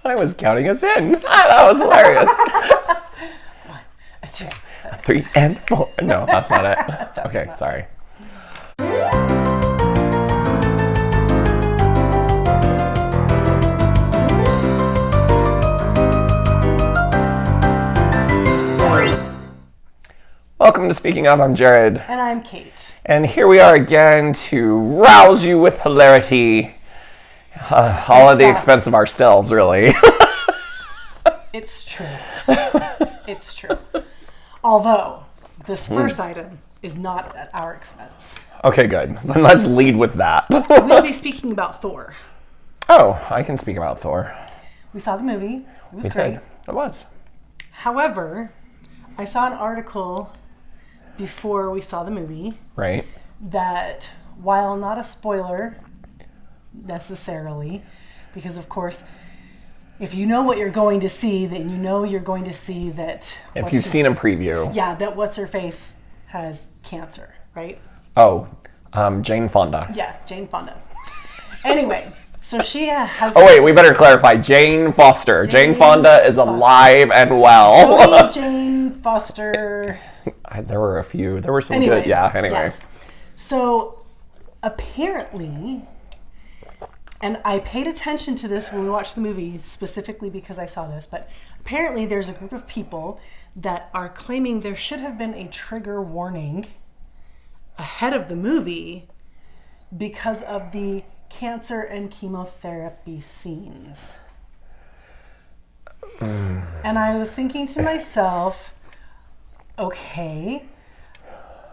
I was counting us in. That was hilarious. 1, 2, 3 and 4. No, that's not it. Okay, sorry. Welcome to Speaking Of. I'm Jared. And I'm Kate. And here we are again to rouse you with hilarity. All at the expense of ourselves, really. It's true. It's true. Although, this first item is not at our expense. Okay, good. Then let's lead with that. We'll be speaking about Thor. Oh, I can speak about Thor. We saw the movie. It was We great. did. It was. However, I saw an article before we saw the movie Right. that, while not a spoiler necessarily, because of course, if you know what you're going to see, then you know you're going to see that... If you've seen a preview. Yeah, that What's-Her-Face has cancer, right? Oh, Jane Fonda. Yeah, Jane Fonda. Anyway, so she has... Oh, wait, we better clarify. Jane Foster. Jane Fonda is alive and well. Jodie Jane Foster... There were a few. There were some Anyway, good. Yeah, anyway. Yes. So, apparently... And I paid attention to this when we watched the movie, specifically because I saw this, but apparently there's a group of people that are claiming there should have been a trigger warning ahead of the movie because of the cancer and chemotherapy scenes. And I was thinking to myself, okay,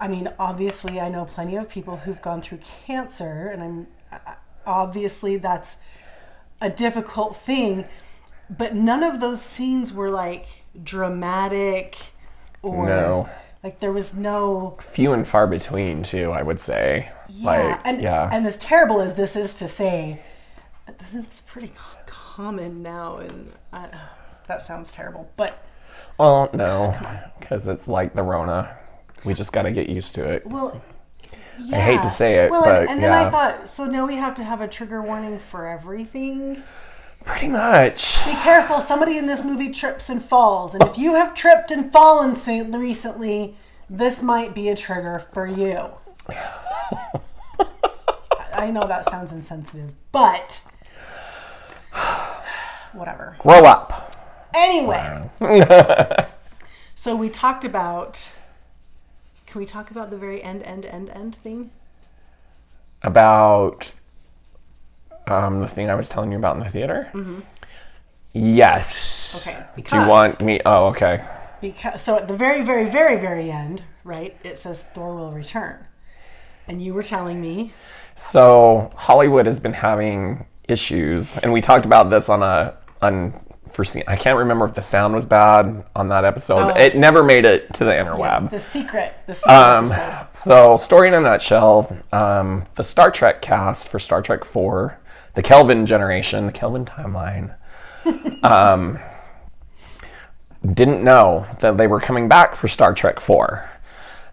I mean, obviously I know plenty of people who've gone through cancer, and obviously that's a difficult thing, but none of those scenes were like dramatic or like there was no... Few and far between too, I would say. Yeah, and as terrible as this is to say, it's pretty common now, and that sounds terrible, but... Well, no, because it's like the Rona. We just got to get used to it. Well... Yeah. I hate to say it, well, but and then I thought, so now we have to have a trigger warning for everything? Pretty much. Be careful, somebody in this movie trips and falls, and if you have tripped and fallen recently, this might be a trigger for you. I know that sounds insensitive, but whatever. Grow up. Anyway, so we talked about... Can we talk about the very end thing? About the thing I was telling you about in the theater? Mm-hmm. Yes. Okay. Do you want me... Oh, okay. So at the very, very, very, very end, right, it says Thor will return. And you were telling me... So Hollywood has been having issues, and we talked about this on unforeseen... I can't remember if the sound was bad on that episode. Oh. It never made it to the interweb. Yeah, the secret episode. So, story in a nutshell, the Star Trek cast for Star Trek 4, the Kelvin generation, the Kelvin timeline, didn't know that they were coming back for Star Trek 4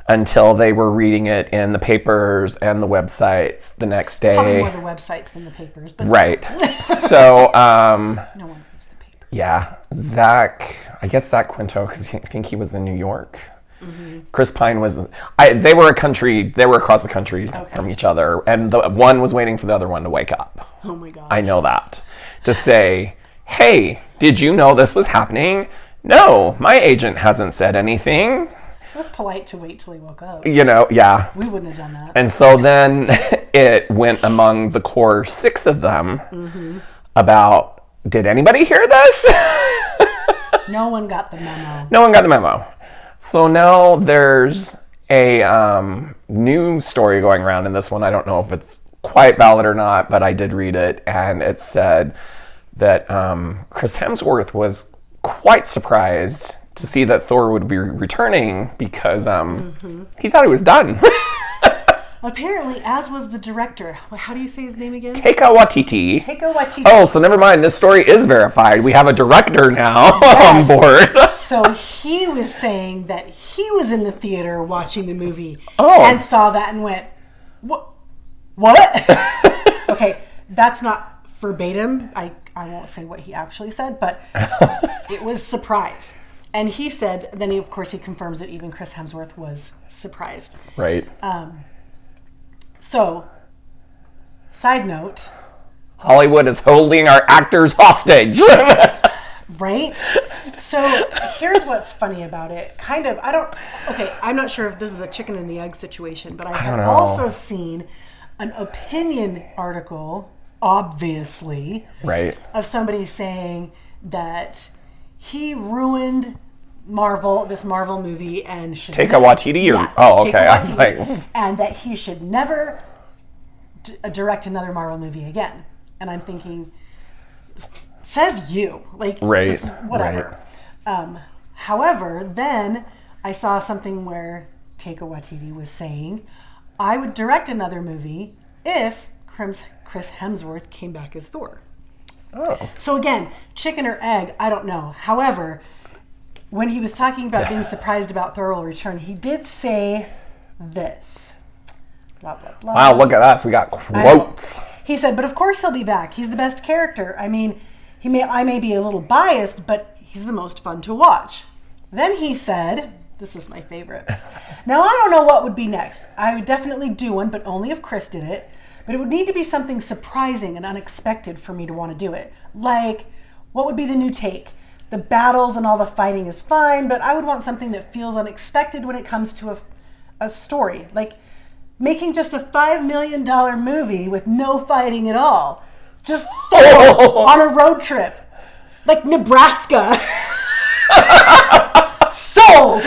until they were reading it in the papers and the websites the next day. Probably more the websites than the papers. But right. So... no one reads the papers. Yeah. I guess Zach Quinto, because I think he was in New York. Mm-hmm. Chris Pine was... They were across the country from each other, and the one was waiting for the other one to wake up. Oh my gosh. I know that. To say, hey, did you know this was happening? No, my agent hasn't said anything. It was polite to wait till he woke up. You know, yeah. We wouldn't have done that. And so then it went among the core 6 of them about, did anybody hear this? No one got the memo. No one got the memo. So now there's a new story going around in this one. I don't know if it's quite valid or not, but I did read it, and it said that Chris Hemsworth was quite surprised to see that Thor would be returning because he thought he was done. Apparently, as was the director. How do you say his name again? Taika Waititi. Oh, so never mind. This story is verified. We have a director now on board. So he was saying that he was in the theater watching the movie and saw that and went, What? Okay, that's not verbatim. I I won't say what he actually said, but it was surprise. And he said, then of course he confirms that even Chris Hemsworth was surprised. Right. So, side note. Hollywood is holding our actors hostage. Right? So, here's what's funny about it. I'm not sure if this is a chicken and the egg situation, but I have also seen an opinion article, obviously, right, of somebody saying that he ruined this Marvel movie and should Taika Waititi? I was like, and that he should never direct another Marvel movie again. And I'm thinking, says you, like, right, whatever. Right. However, then I saw something where Taika Waititi was saying, I would direct another movie if Chris Hemsworth came back as Thor. Oh. So again, chicken or egg, I don't know. However, when he was talking about being surprised about Thor Will Return, he did say this. Blah, blah, blah. Wow, look at us. We got quotes. He said, but of course he'll be back. He's the best character. I mean, I may be a little biased, but he's the most fun to watch. Then he said, this is my favorite. Now, I don't know what would be next. I would definitely do one, but only if Chris did it. But it would need to be something surprising and unexpected for me to want to do it. Like, what would be the new take? The battles and all the fighting is fine, but I would want something that feels unexpected when it comes to a story. Like, making just a $5 million movie with no fighting at all. Just Thor on a road trip. Like Nebraska. Sold!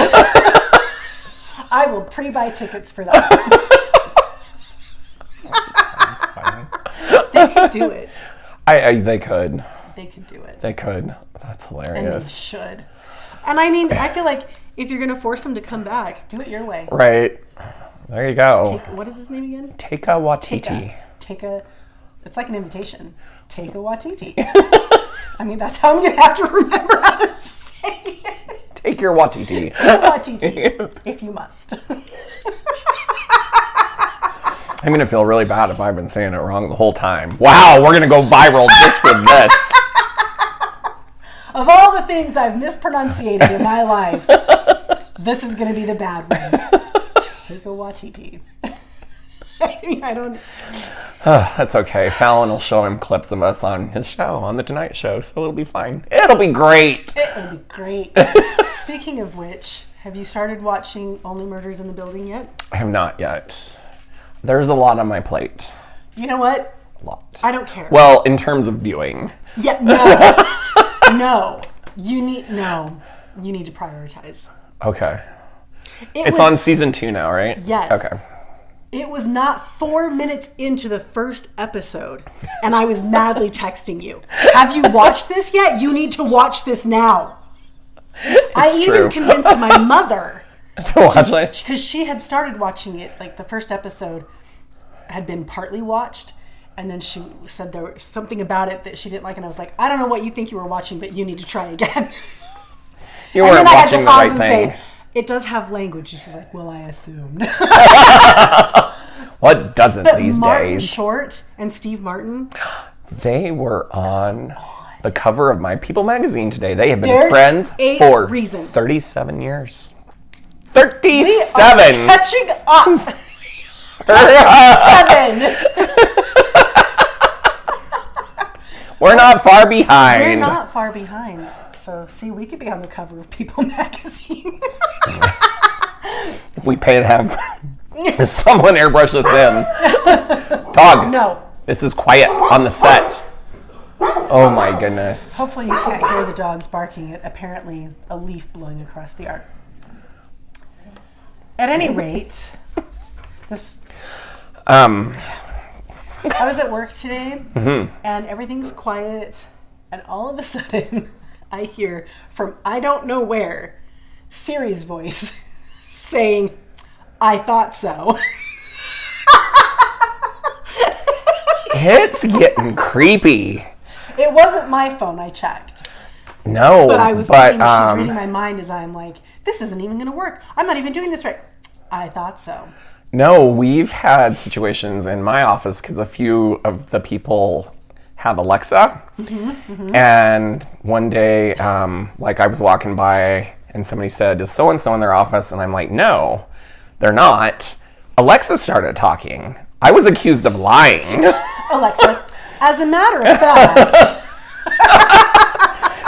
I will pre-buy tickets for that. They could do it. They could. They could do it. They could. That's hilarious. And they should. And I mean, I feel like if you're going to force them to come back, do it your way. Right. There you go. What is his name again? Taika Waititi. It's like an invitation. Taika Waititi. I mean, that's how I'm going to have to remember how to say it. Take your Waititi. Waititi, if you must. I'm going to feel really bad if I've been saying it wrong the whole time. Wow, we're going to go viral just for this. Of all the things I've mispronunciated in my life, this is going to be the bad one. Taika Waititi. I mean, I don't... That's okay. Fallon will show him clips of us on his show, on The Tonight Show, so it'll be fine. It'll be great. It'll be great. Speaking of which, have you started watching Only Murders in the Building yet? I have not yet. There's a lot on my plate. You know what? A lot. I don't care. Well, in terms of viewing. Yeah, no. No. You need to prioritize. Okay. It's on season 2 now, right? Yes. Okay. It was not 4 minutes into the first episode, and I was madly texting you. Have you watched this yet? You need to watch this now. I even convinced my mother to watch it because she had started watching it. Like the first episode had been partly watched, and then she said there was something about it that she didn't like, and I was like, I don't know what you think you were watching, but you need to try again. You weren't watching the right thing. Say, it does have language. And she's like, well, I assumed. What doesn't these Martin days? Short and Steve Martin. They were on the cover of My People magazine today. They have been friends for 37 years. 37! We are catching up. 37! We're not far behind. We're not far behind. So, see, we could be on the cover of People magazine. If we pay to have someone airbrush us in. Dog. No. This is quiet on the set. Oh my goodness. Hopefully you can't hear the dogs barking at apparently a leaf blowing across the yard. At any rate, this... I was at work today, and everything's quiet, and all of a sudden, I hear from I don't know where, Siri's voice saying, I thought so. It's getting creepy. It wasn't my phone, I checked. No, but I was thinking she's reading my mind as I'm like, this isn't even going to work. I'm not even doing this right. I thought so. No, we've had situations in my office because a few of the people have Alexa. And one day, like I was walking by and somebody said, is so-and-so in their office? And I'm like, no, they're not. Alexa started talking. I was accused of lying. Alexa, as a matter of fact.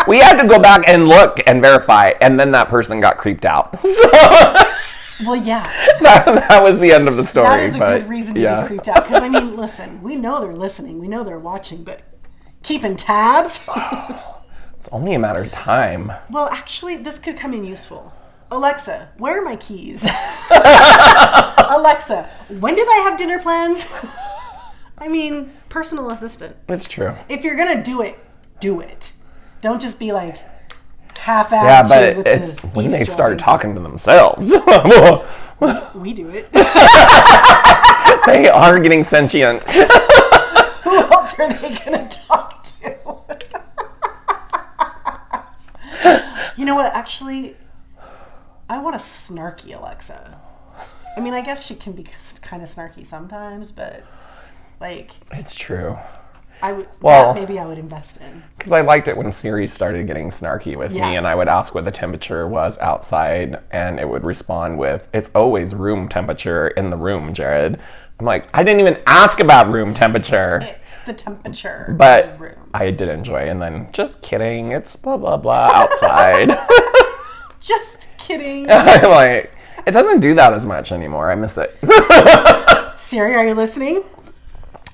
We had to go back and look and verify, and then that person got creeped out. Well, yeah. That was the end of the story. That is a good reason to be creeped out. Because, I mean, listen, we know they're listening. We know they're watching, but keeping tabs? It's only a matter of time. Well, actually, this could come in useful. Alexa, where are my keys? Alexa, when did I have dinner plans? I mean, personal assistant. It's true. If you're going to do it, do it. Don't just be like half-assed. Yeah, but it's when they start talking to themselves. We do it. They are getting sentient. Who else are they going to talk to? You know what? Actually, I want a snarky Alexa. I mean, I guess she can be kind of snarky sometimes, but like... It's true. Maybe I would invest in. Because I liked it when Siri started getting snarky with me, and I would ask what the temperature was outside, and it would respond with, it's always room temperature in the room, Jared. I'm like, I didn't even ask about room temperature. It's the temperature but of the room. I did enjoy it, and then, just kidding, it's blah, blah, blah outside. Just kidding. I'm like, it doesn't do that as much anymore. I miss it. Siri, are you listening?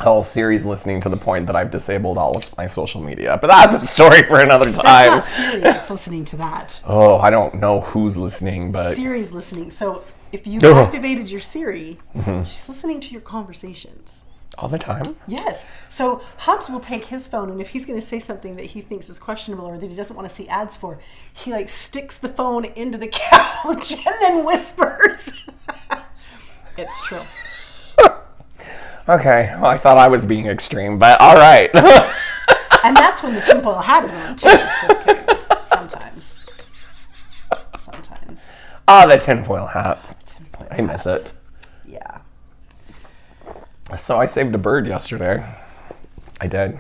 Oh, Siri's listening to the point that I've disabled all of my social media. But that's a story for another time. That's not Siri that's listening to that. Oh, I don't know who's listening, but... Siri's listening. So if you've activated your Siri, she's listening to your conversations. All the time? Yes. So Hubs will take his phone, and if he's going to say something that he thinks is questionable or that he doesn't want to see ads for, he like sticks the phone into the couch and then whispers. It's true. Okay, well, I thought I was being extreme, but all right. And that's when the tinfoil hat is on, too. Just kidding. Sometimes. Ah, the tinfoil hat. I miss it. Yeah. So I saved a bird yesterday. I did.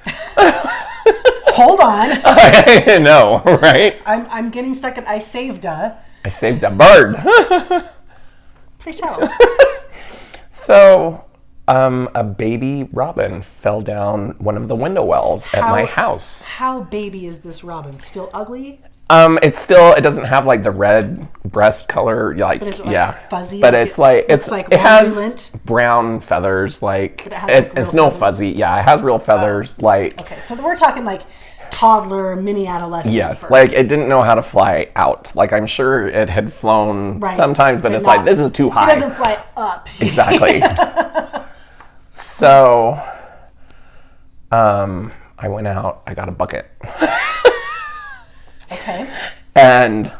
Hold on. I know, right? I'm getting stuck at I saved a bird. Pray tell. So, a baby robin fell down one of the window wells at my house. How baby is this robin? Still ugly? It doesn't have like the red breast color, like, but is it like fuzzy? But like it has brown feathers, like, it's no fuzzy. Yeah, it has real feathers, like. Okay, so we're talking like toddler, mini adolescent. Yes, like it didn't know how to fly out. Like I'm sure it had flown sometimes, but it's like, this is too high. It doesn't fly up. Exactly. So, I went out, I got a bucket. Okay. And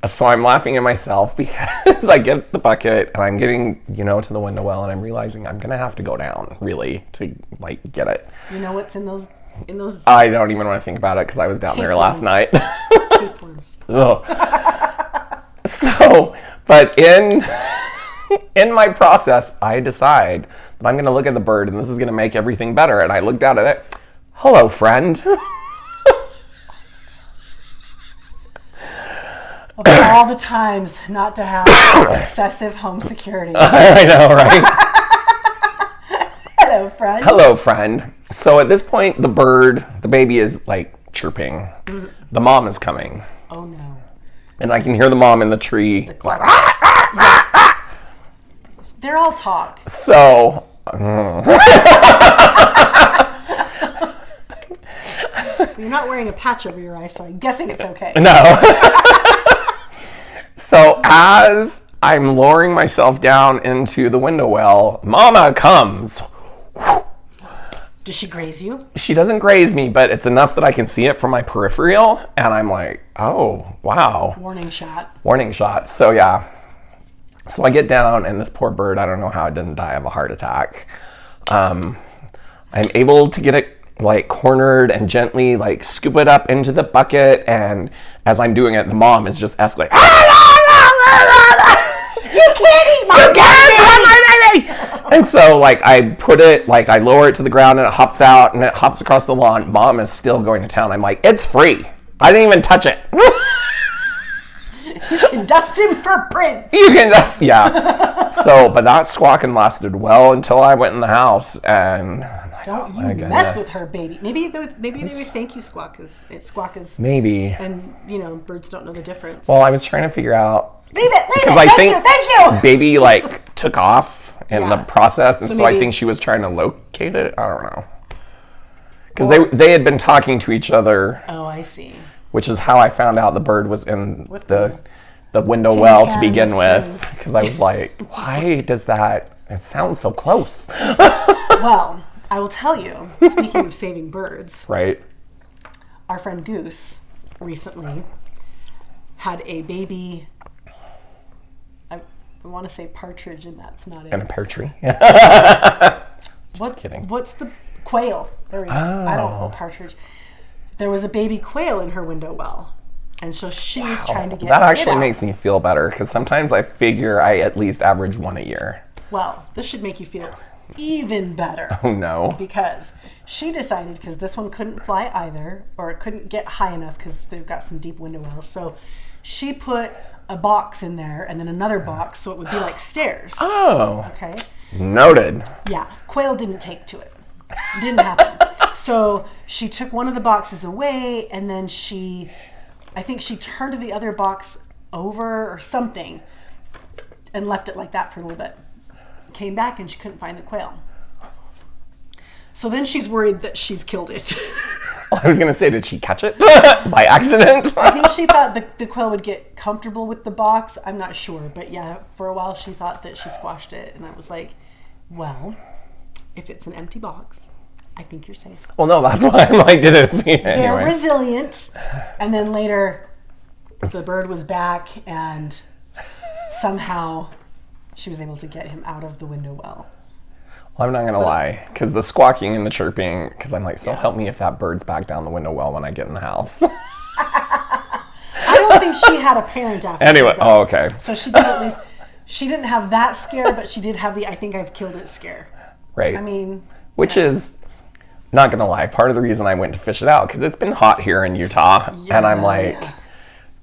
so I'm laughing at myself because I get the bucket and I'm getting, to the window well and I'm realizing I'm going to have to go down really to like get it. You know what's in those? I don't even want to think about it because I was down there last night. Tapeworms. So, but in my process, I decide that I'm going to look at the bird and this is going to make everything better. And I look down at it. Hello, friend. Of all the times not to have excessive home security. I know, right? Hello, friend. Hello, friend. So at this point, the baby is like chirping. The mom is coming. Oh no. And I can hear the mom in the tree. They're all talk. So. You're not wearing a patch over your eye, so I'm guessing it's okay. No. So as I'm lowering myself down into the window well, Mama comes. Does she graze you? She doesn't graze me, but it's enough that I can see it from my peripheral, and I'm like, oh, wow. Warning shot. So yeah. So I get down, and this poor bird, I don't know how it didn't die of a heart attack. I'm able to get it like cornered and gently like scoop it up into the bucket, and as I'm doing it, the mom is just escalating. You can't eat my You can't have my baby! And so, like, I put it, like, I lower it to the ground and it hops out and it hops across the lawn. Mom is still going to town. I'm like, it's free. I didn't even touch it. You can dust him for Prince. You can just, yeah. So, but that squawking lasted well until I went in the house and... Don't you mess with her, baby. Maybe they would thank you squawkers. Maybe. And, birds don't know the difference. Well, I was trying to figure out... Leave it. Because I think thank you. baby, like, took off in the process. And so maybe, I think she was trying to locate it. I don't know. Because they had been talking to each other. Oh, I see. Which is how I found out the bird was in the window well to begin with. Because I was like, why does that... It sounds so close. Well... I will tell you, speaking of saving birds, right? Our friend Goose recently had a baby, I want to say partridge, and that's not it. And a pear tree. Just kidding. What's the quail? There we go. I don't know partridge. There was a baby quail in her window well. And so she was trying to get that actually it out. makes me feel better, because sometimes I figure I at least average one a year. Well, this should make you feel even better. Oh no. Because she decided, because this one couldn't fly either, or it couldn't get high enough because they've got some deep window wells. So she put a box in there and then another box so it would be like stairs. Oh. Okay. Noted. Yeah. Quail didn't take to it. It didn't happen. So she took one of the boxes away and then I think she turned the other box over or something and left it like that for a little bit. Came back and she couldn't find the quail. So then she's worried that she's killed it. I was going to say, did she catch it by accident? I think she thought the quail would get comfortable with the box. I'm not sure. But yeah, for a while she thought that she squashed it. And I was like, well, if it's an empty box, I think you're safe. Well, no, that's why I'm like, did it anyway. They're resilient. And then later, the bird was back and somehow... she was able to get him out of the window well. Well, I'm not going to lie, because the squawking and the chirping, because I'm like, so help me if that bird's back down the window well when I get in the house. I don't think she had a parent after Anyway, that. oh, okay. So she did at least, she didn't have that scare, but she did have the I think I've killed it scare. Right. I mean. Which is, not going to lie, part of the reason I went to fish it out, because it's been hot here in Utah, and I'm like...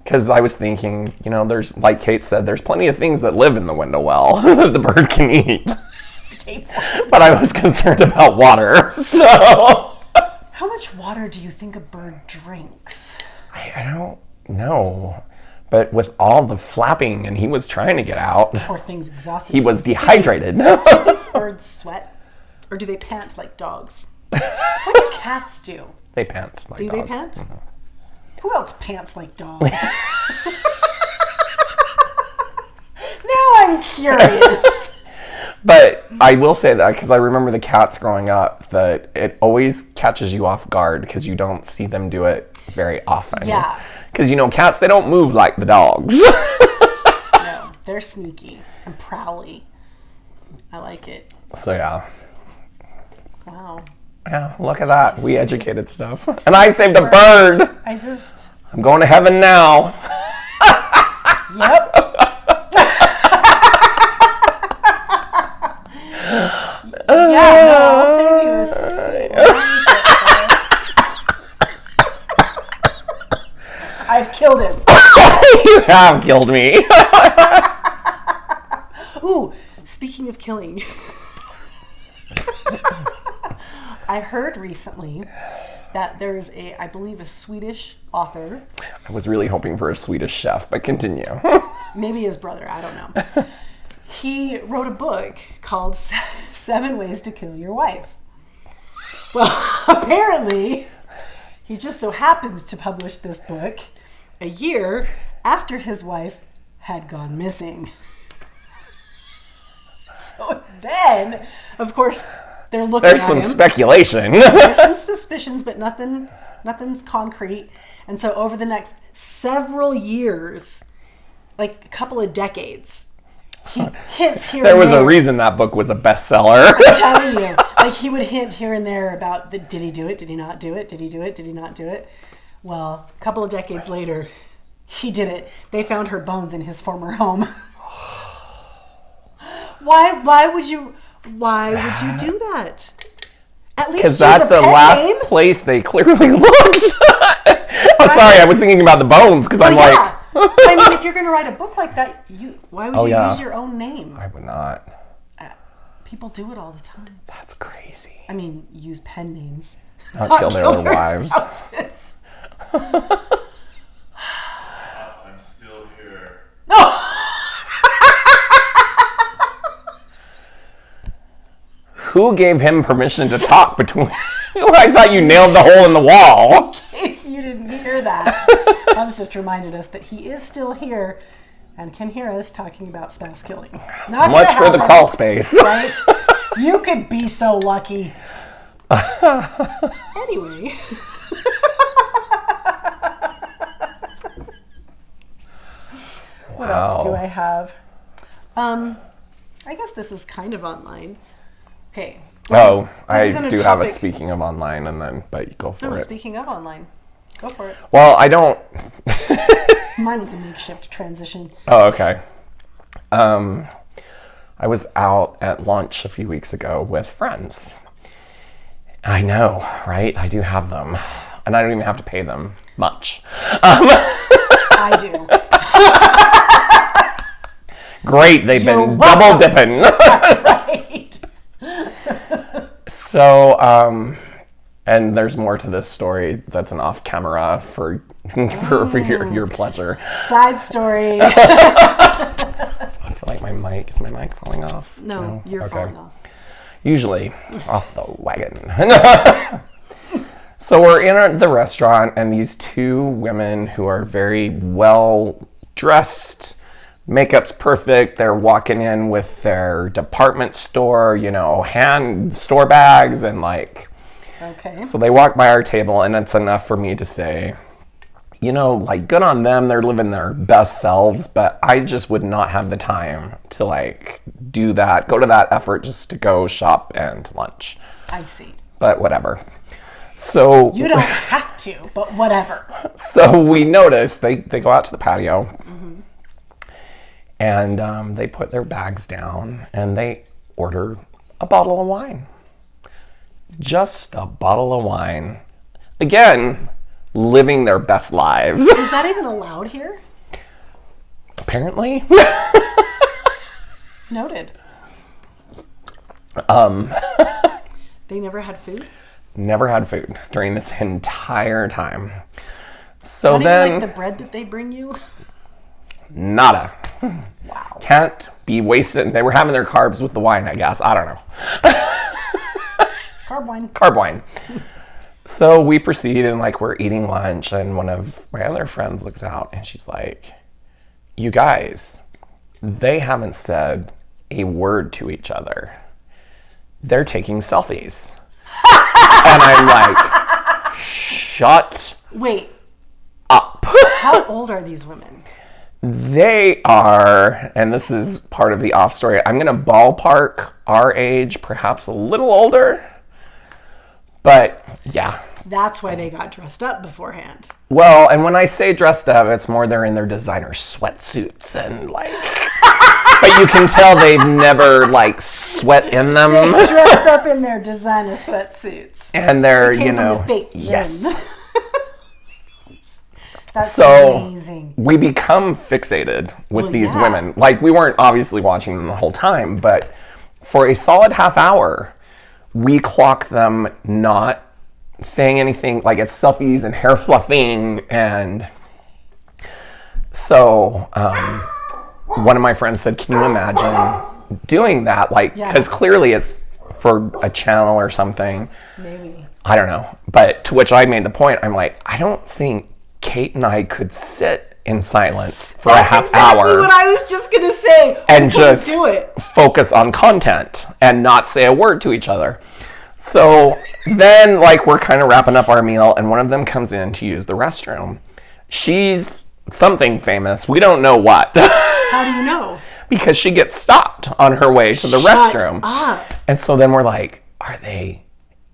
Because I was thinking, there's, like Kate said, there's plenty of things that live in the window well that the bird can eat. But I was concerned about water, so... How much water do you think a bird drinks? I don't know. But with all the flapping and he was trying to get out... Poor thing's exhausted. He was dehydrated. Do you think birds sweat? Or do they pant like dogs? What do cats do? They pant like dogs. Do they pant? Mm-hmm. Who else pants like dogs? Now I'm curious. But I will say that because I remember the cats growing up, that it always catches you off guard because you don't see them do it very often. Yeah. Because, cats, they don't move like the dogs. No, they're sneaky and prowly. I like it. So, yeah. Wow. Yeah, look at that. We educated stuff. And I saved a bird. I'm going to heaven now. Yep. Yeah, no, I'll save you this. I've killed him. You have killed me. Ooh, speaking of killing. I heard recently that there's I believe a Swedish author. I was really hoping for a Swedish chef, but continue. Maybe his brother, I don't know. He wrote a book called 7 Ways to Kill Your Wife. Well, apparently, he just so happened to publish this book a year after his wife had gone missing. So then, of course, they're looking There's at some him. Speculation. There's some suspicions, but nothing's concrete. And so over the next several years, like a couple of decades, he hints here There and was there. a reason that book was a bestseller. I'm telling you. Like, he would hint here and there about, did he do it? Did he not do it? Did he do it? Did he not do it? Well, a couple of decades later, he did it. They found her bones in his former home. Why would you do that? At least because that's the last place they clearly looked. Oh, sorry, I was thinking about the bones because I'm like. I mean, if you're going to write a book like that, why would you use your own name? I would not. People do it all the time. That's crazy. I mean, use pen names. Not kill their own wives. I'm still here. No. Who gave him permission to talk between? I thought you nailed the hole in the wall. In case you didn't hear that, I was just reminded us that he is still here and can hear us talking about spouse killing. So much for the crawl space. Right? You could be so lucky. Anyway. What else do I have? I guess this is kind of online. Okay. I do have a speaking of online, but you go for it. Speaking of online, go for it. Well, I don't. Mine was a makeshift transition. Oh, okay. I was out at lunch a few weeks ago with friends. I know, right? I do have them, and I don't even have to pay them much. I do. Great, they've been double dipping. That's right. So, and there's more to this story that's an off camera for your pleasure. Side story. I feel like is my mic falling off? No, you're falling off. Usually off the wagon. So we're in the restaurant, and these two women who are very well dressed, makeup's perfect. They're walking in with their department store, hand store bags and like. Okay. So they walk by our table, and it's enough for me to say, like, good on them. They're living their best selves, but I just would not have the time to like do that, go to that effort just to go shop and lunch. I see. But whatever. So you don't have to, but whatever. So we notice they go out to the patio, mm-hmm. and they put their bags down and they order a bottle of wine. Just a bottle of wine. Again, living their best lives. Is that even allowed here? Apparently. Noted. They never had food? Never had food during this entire time. So Not then, even like the bread that they bring you? Nada. Wow. Can't be wasted. They were having their carbs with the wine, I guess. I don't know. Carb wine. So we proceed, and like we're eating lunch, and one of my other friends looks out and she's like, you guys, they haven't said a word to each other. They're taking selfies. And I'm like, shut up. How old are these women? They are, and this is part of the off story, I'm going to ballpark our age, perhaps a little older. But yeah. That's why they got dressed up beforehand. Well, and when I say dressed up, it's more they're in their designer sweatsuits and like, but you can tell they've never like sweat in them. They dressed up in their designer sweatsuits. And they're, They came from the fake gym. yes. That's so amazing. We become fixated with these women. Like, we weren't obviously watching them the whole time, but for a solid half hour, we clock them not saying anything, like it's selfies and hair fluffing. And so one of my friends said, can you imagine doing that? Like, because clearly it's for a channel or something. Maybe. I don't know. But to which I made the point, I'm like, I don't think Kate and I could sit in silence for a half hour. That's exactly what I was just going to say. And just do it. Focus on content and not say a word to each other. So then, like, we're kind of wrapping up our meal, and one of them comes in to use the restroom. She's something famous. We don't know what. How do you know? Because she gets stopped on her way to the restroom. Up. And so then we're like, are they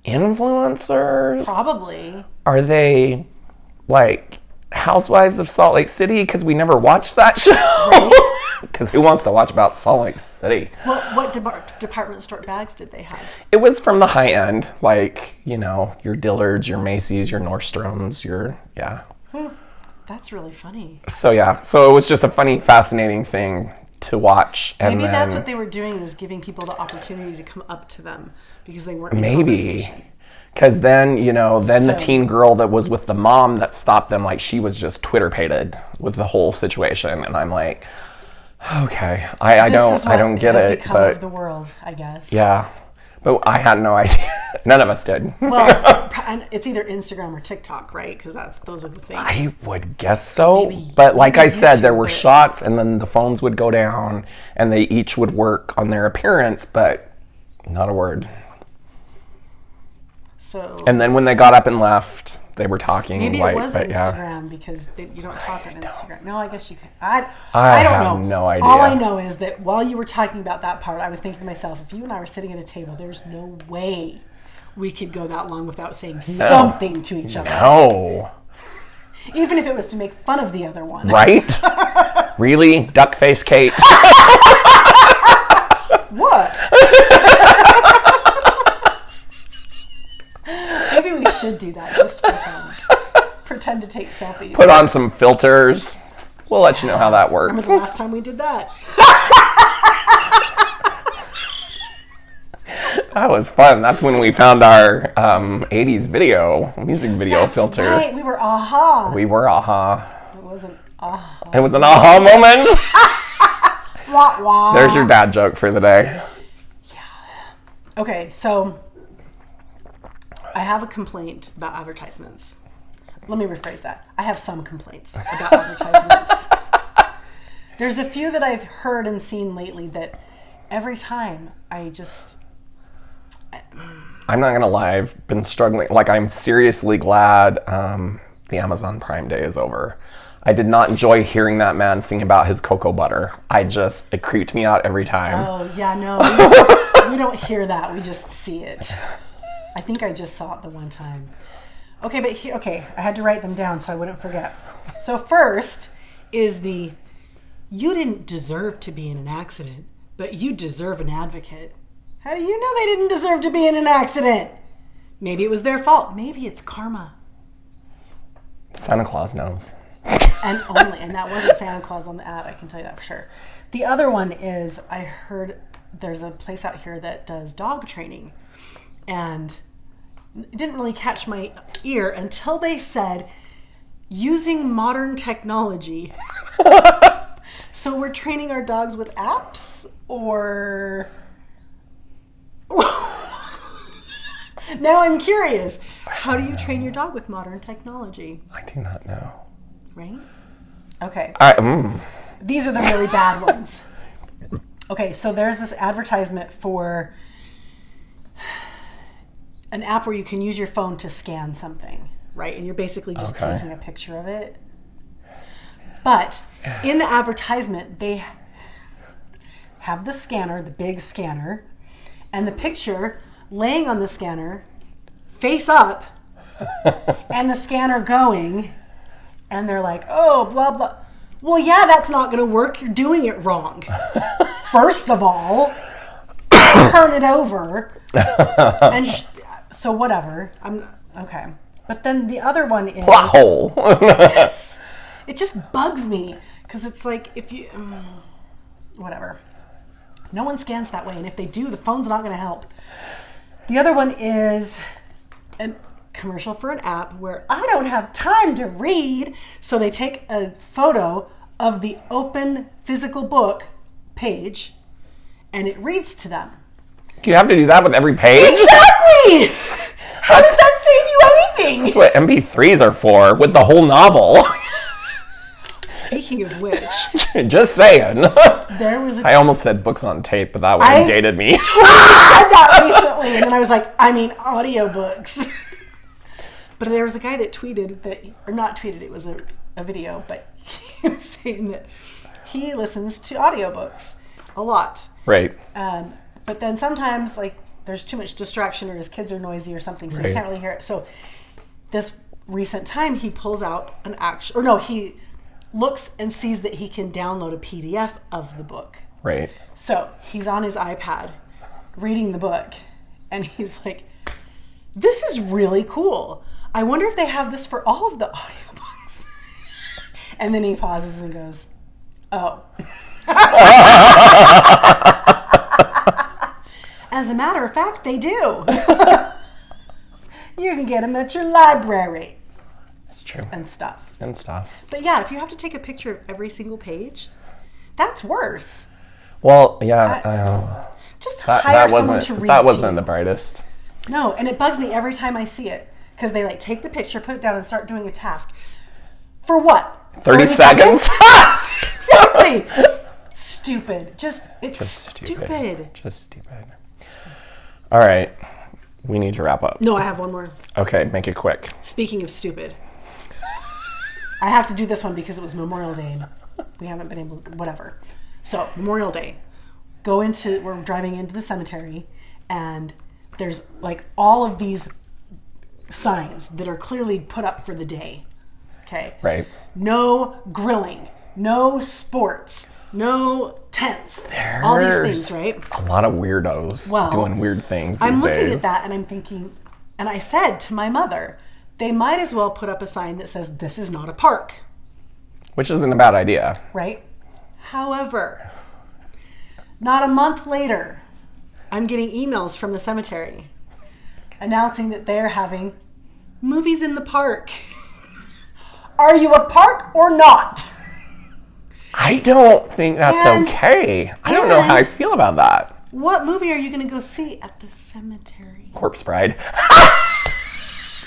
influencers? Probably. Are they, like, Housewives of Salt Lake City because we never watched that show. Because who wants to watch about Salt Lake City? What department store bags did they have? It was from the high end, like, your Dillard's, your Macy's, your Nordstroms, That's really funny. So it was just a funny, fascinating thing to watch. And maybe then, that's what they were doing, is giving people the opportunity to come up to them because they weren't in maybe. conversation. Because then, the teen girl that was with the mom that stopped them, like, she was just Twitter-pated with the whole situation. And I'm like, okay, I don't get it. But of the world, I guess. Yeah. But I had no idea. None of us did. Well, and it's either Instagram or TikTok, right? Because those are the things. I would guess so. Maybe but like I said, there were YouTube, shots, and then the phones would go down, and they each would work on their appearance, but not a word. So. And then when they got up and left, they were talking. Maybe like, it was but Instagram because you don't talk on Instagram. No, I guess you could. I don't have know. No idea. All I know is that while you were talking about that part, I was thinking to myself, if you and I were sitting at a table, there's no way we could go that long without saying something to each other. No. Even if it was to make fun of the other one. Right? Really? Duck face Kate? What? Maybe we should do that just for fun. Pretend to take selfies. Put on some filters. We'll let you know how that works. Remember the last time we did that? That was fun. That's when we found our 80s music video filter. Right, we were aha. We were aha. It wasn't aha. It was an aha moment. Wah, wah. There's your dad joke for the day. Yeah. Okay, so I have a complaint about advertisements. Let me rephrase that. I have some complaints about advertisements. There's a few that I've heard and seen lately that every time I'm not gonna lie, I've been struggling. Like, I'm seriously glad the Amazon Prime Day is over. I did not enjoy hearing that man sing about his cocoa butter. It creeped me out every time. Oh, yeah, no. We don't hear that. We just see it. I think I just saw it the one time. Okay, but I had to write them down so I wouldn't forget. So first is you didn't deserve to be in an accident, but you deserve an advocate. How do you know they didn't deserve to be in an accident? Maybe it was their fault. Maybe it's karma. Santa Claus knows. And that wasn't Santa Claus on the ad, I can tell you that for sure. The other one is, I heard there's a place out here that does dog training. And it didn't really catch my ear until they said, using modern technology. So we're training our dogs with apps, or... Now I'm curious. How do you train your dog with modern technology? I do not know. Right? Okay. These are the really bad ones. Okay, so there's this advertisement for an app where you can use your phone to scan something, right? And you're basically just taking a picture of it. But in the advertisement, they have the scanner, the big scanner, and the picture laying on the scanner, face up, and the scanner going, and they're like, oh, blah, blah. Well, yeah, that's not going to work. You're doing it wrong. First of all, turn it over. And so whatever. Okay. But then the other one is... Plot hole. Yes. It just bugs me, because it's like, if you... whatever. No one scans that way, and if they do, the phone's not going to help. The other one is a commercial for an app where I don't have time to read, so they take a photo of the open physical book page, and it reads to them. Do you have to do that with every page? Exactly! How does that save you anything? That's what MP3s are for, with the whole novel. Speaking of which... Just saying. There was I almost said books on tape, but that would have dated me. Totally said that recently, and then I was like, I mean audiobooks. But there was a guy that tweeted that, or not tweeted, it was a video, but he was saying that he listens to audiobooks a lot. Right. But then sometimes, like, there's too much distraction, or his kids are noisy or something, so you can't really hear it. So this recent time, he pulls out an actual, or no, he looks and sees that he can download a PDF of the book. Right. So he's on his iPad reading the book, and he's like, this is really cool. I wonder if they have this for all of the audiobooks. And then he pauses and goes, oh. As a matter of fact, they do. You can get them at your library. That's true. And stuff. But yeah, if you have to take a picture of every single page, that's worse. Well, yeah. Just hire someone to read. That wasn't the brightest. No, and it bugs me every time I see it. Because they like take the picture, put it down, and start doing a task. For what? 30 seconds? Exactly. Stupid. It's stupid. Just stupid. All right. We need to wrap up. No, I have one more. Okay, make it quick. Speaking of stupid. I have to do this one because it was Memorial Day. We haven't been able to, whatever. So, Memorial Day. We're driving into the cemetery, and there's like all of these signs that are clearly put up for the day. Okay? Right. No grilling, no sports, no tents. All these things, right? A lot of weirdos doing weird things these days. I'm looking at that and I'm thinking, and I said to my mother, they might as well put up a sign that says, this is not a park. Which isn't a bad idea. Right? However, not a month later, I'm getting emails from the cemetery announcing that they're having movies in the park. Are you a park or not? I don't think that's okay. I don't know how I feel about that. What movie are you going to go see at the cemetery? Corpse Bride.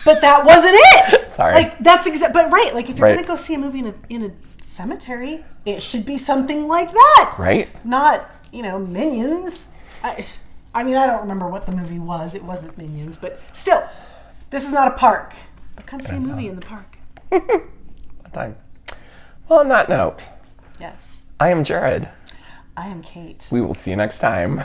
But that wasn't it. Sorry. Like that's but right. Like if you're going to go see a movie in a cemetery, it should be something like that. Right. Not Minions. I mean, I don't remember what the movie was. It wasn't Minions, but still, this is not a park. But come see a movie in the park. Times. Well, on that note, yes. I am Jared. I am Kate. We will see you next time.